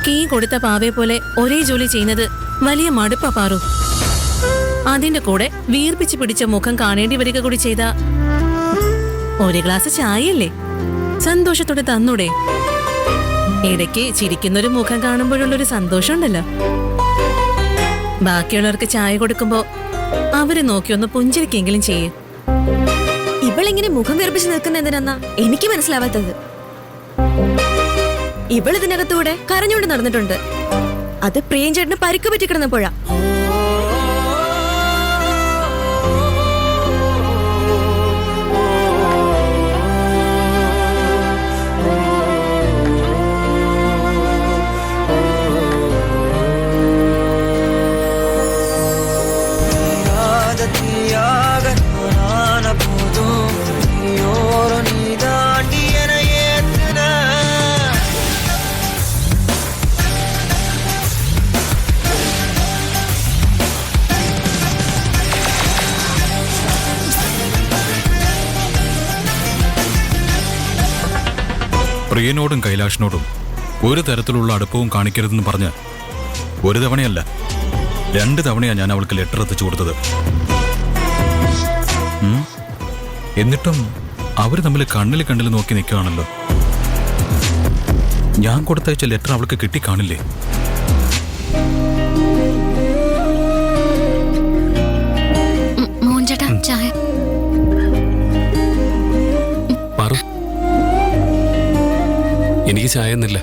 Key കൊടുത്ത പാവയെ പോലെ ഒരേ ജോലി ചെയ്യുന്നത് വലിയ മടുപ്പാ പാറു. അതിന്റെ കൂടെ വീർപ്പിച്ച് പിടിച്ച മുഖം കാണേണ്ടി വരിക കൂടി ചെയ്ത ഒരു ഗ്ലാസ് ചായയല്ലേ സന്തോഷത്തോടെ തന്നൂടെ? ഇടയ്ക്ക് ചിരിക്കുന്നൊരു മുഖം കാണുമ്പോഴുള്ളൊരു സന്തോഷം ഉണ്ടല്ലോ. ബാക്കിയുള്ളവർക്ക് ചായ കൊടുക്കുമ്പോ അവരെ നോക്കി ഒന്ന് പുഞ്ചിരിക്കെങ്കിലും ചെയ്യേ. ഇവളിങ്ങനെ മുഖം വീർപ്പിച്ച് നിൽക്കുന്ന എന്തിനാ എനിക്ക് മനസ്സിലാവാത്തത്. ഇവൾ ഇതിനകത്തൂടെ കരഞ്ഞുകൊണ്ട് നടന്നിട്ടുണ്ട്. അത് പ്രിയൻചേട്ടന് പരിക്ക് പറ്റി കിടന്നപ്പോഴാ. പ്രിയനോടും കൈലാഷിനോടും ഒരു തരത്തിലുള്ള അടുപ്പവും കാണിക്കരുതെന്ന് പറഞ്ഞ് ഒരു തവണയല്ല 2 തവണയാണ് ഞാൻ അവൾക്ക് ലെറ്റർ എത്തിച്ചു കൊടുത്തത്. എന്നിട്ടും അവര് തമ്മിൽ കണ്ണിൽ നോക്കി നിൽക്കുകയാണല്ലോ. ഞാൻ കൊടുത്തയച്ച ലെറ്റർ അവൾക്ക് കിട്ടിക്കാണില്ലേ? എനിക്ക് ചായ ഒന്നില്ല.